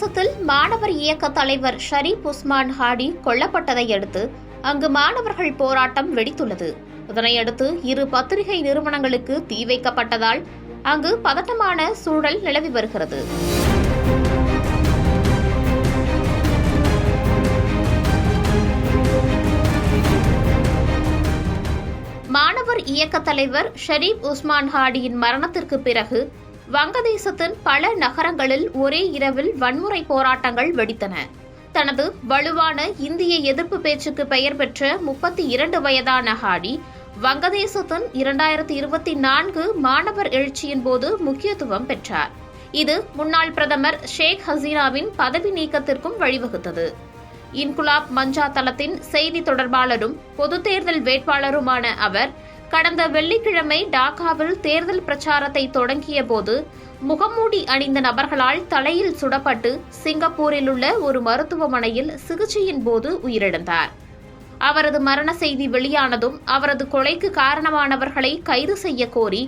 வங்கதேசத்தில் மாணவர் இயக்க தலைவர் ஷரீப் உஸ்மான் ஹாடி கொல்லப்பட்டதை அடுத்து அங்கு மாணவர்கள் போராட்டம் வெடித்துள்ளது. இதனையடுத்து இரு பத்திரிகை நிறுவனங்களுக்கு தீ வைக்கப்பட்டதால் அங்கு பதட்டமான சூழல் நிலவி வருகிறது. மாணவர் இயக்க தலைவர் ஷரீப் உஸ்மான் ஹாடியின் மரணத்திற்கு பிறகு வங்கதேசத்தின் பல நகரங்களில் ஒரே இரவில் வன்முறை போராட்டங்கள் வெடித்தன. தனது வலுவான இந்திய எதிர்ப்பு பேச்சுக்கு பெயர் பெற்ற 32 வயதான ஹாடி வங்கதேசத்தின் 2024 மாணவர் எழுச்சியின் போது முக்கியத்துவம் பெற்றார். இது முன்னாள் பிரதமர் ஷேக் ஹசீனாவின் பதவி நீக்கத்திற்கும் வழிவகுத்தது. இன்குலாப் மஞ்சா தளத்தின் செய்தி தொடர்பாளரும் பொதுத் தேர்தல் வேட்பாளருமான அவர் கடந்த வெள்ளிக்கிழமை டாக்காவில் தேர்தல் பிரச்சாரத்தை தொடங்கிய போது முகமூடி அணிந்த நபர்களால் தலையில் சுடப்பட்டு சிங்கப்பூரில் உள்ள ஒரு மருத்துவமனையில் சிகிச்சையின் போது உயிரிழந்தார். அவரது மரண செய்தி வெளியானதும் அவரது கொலைக்கு காரணமானவர்களை கைது செய்ய கோரி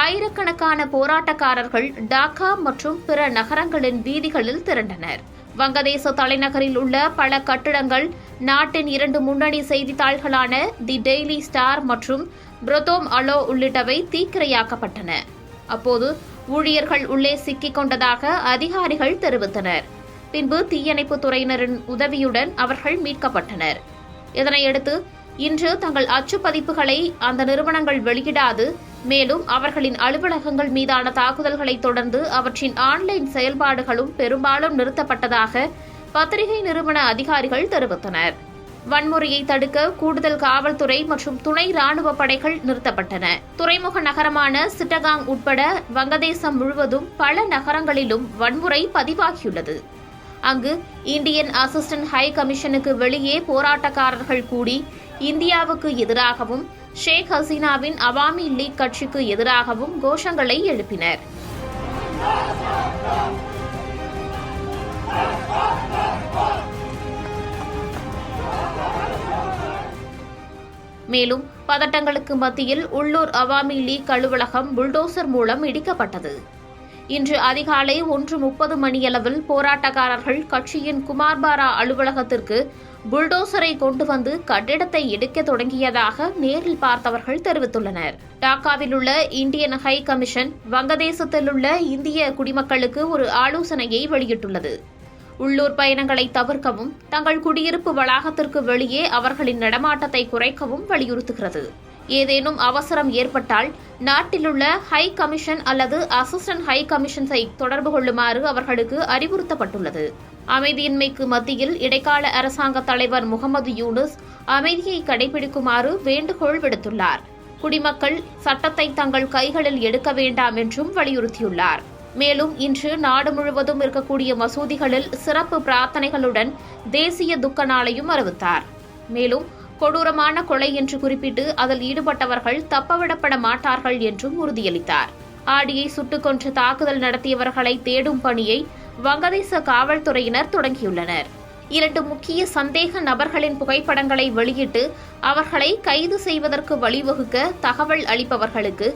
ஆயிரக்கணக்கான போராட்டக்காரர்கள் டாக்கா மற்றும் பிற நகரங்களின் வீதிகளில் திரண்டனர். வங்கதேச தலைநகரில் உள்ள பல கட்டிடங்கள், நாட்டின் 2 முன்னணி செய்தித்தாள்களான தி டெய்லி ஸ்டார் மற்றும் பிரதோம் அலோ உள்ளிட்டவை தீக்கிரையாக்கப்பட்டன. அப்போது ஊழியர்கள் உள்ளே சிக்கிக் கொண்டதாக அதிகாரிகள் தெரிவித்தனர். பின்பு தீயணைப்புத் துறையினரின் உதவியுடன் அவர்கள் மீட்கப்பட்டனர். இதனையடுத்து இன்று தங்கள் அச்சுப்பதிப்புகளை அந்த நிறுவனங்கள் வெளியிடாது, மேலும் அவர்களின் அலுவலகங்கள் மீதான தாக்குதல்களை தொடர்ந்து அவற்றின் ஆன்லைன் செயல்பாடுகளும் பெரும்பாலும் நிறுத்தப்பட்டதாக பத்திரிகை நிறுவன அதிகாரிகள் தெரிவித்தனர். வன்முறையை தடுக்க கூடுதல் காவல்துறை மற்றும் துணை ராணுவ படைகள் நிறுத்தப்பட்டன. துறைமுக நகரமான சிட்டகாங் உட்பட வங்கதேசம் முழுவதும் பல நகரங்களிலும் வன்முறை பதிவாகியுள்ளது. அங்கு இந்தியன் அசிஸ்டன்ட் ஹை கமிஷனுக்கு வெளியே போராட்டக்காரர்கள் கூடி இந்தியாவுக்கு எதிராகவும் ஷேக் ஹசீனாவின் அவாமி லீக் கட்சிக்கு எதிராகவும் கோஷங்களை எழுப்பினர். மேலும் பதட்டங்களுக்கு மத்தியில் உள்ளூர் அவாமி லீக் அலுவலகம் புல்டோசர் மூலம் இடிக்கப்பட்டது. இன்று அதிகாலை 1:30 மணியளவில் போராட்டக்காரர்கள் கட்சியின் குமார்பாரா அலுவலகத்திற்கு புல்டோசரை கொண்டு வந்து கட்டிடத்தை இடிக்க தொடங்கியதாக நேரில் பார்த்தவர்கள் தெரிவித்துள்ளனர். டாக்காவில் உள்ள இந்தியன் ஹை கமிஷன் வங்கதேசத்தில் உள்ள இந்திய குடிமக்களுக்கு ஒரு ஆலோசனையை வெளியிட்டுள்ளது. உள்ளூர் பயணங்களை தவிர்க்கவும் தங்கள் குடியிருப்பு வளாகத்திற்கு வெளியே அவர்களின் நடமாட்டத்தை குறைக்கவும் வலியுறுத்துகிறது. ஏதேனும் அவசரம் ஏற்பட்டால் நாட்டிலுள்ள ஹை கமிஷன் அல்லது அசிஸ்டன்ட் ஹை கமிஷன்ஸை தொடர்பு கொள்ளுமாறு அவர்களுக்கு அறிவுறுத்தப்பட்டுள்ளது. அமைதியின்மைக்கு மத்தியில் இடைக்கால அரசாங்க தலைவர் முகமது யூனுஸ் அமைதியை கடைபிடிக்குமாறு வேண்டுகோள் விடுத்துள்ளார். குடிமக்கள் சட்டத்தை தங்கள் கைகளில் எடுக்க வேண்டாம் என்றும் வலியுறுத்தியுள்ளார். மேலும் இன்று நாடு முழுவதும் இருக்கக்கூடிய மசூதிகளில் சிறப்பு பிரார்த்தனைகளுடன் தேசிய துக்க நாளையும் அறிவித்தார். மேலும் கொடூரமான கொலை என்று குறிப்பிட்டு அதில் ஈடுபட்டவர்கள் தப்பவிடப்பட மாட்டார்கள் என்றும் உறுதியளித்தார். ஆடியை சுட்டுக் கொன்று தாக்குதல் நடத்தியவர்களை தேடும் பணியை வங்கதேச காவல்துறையினர் தொடங்கியுள்ளனர். 2 முக்கிய சந்தேக நபர்களின் புகைப்படங்களை வெளியிட்டு அவர்களை கைது செய்வதற்கு வழிவகுக்க தகவல் அளிப்பவர்களுக்கு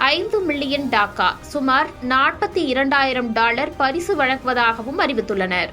5 மில்லியன் டாக்கா சுமார் $42,000 பரிசு வழங்குவதாகவும் அறிவித்துள்ளனர்.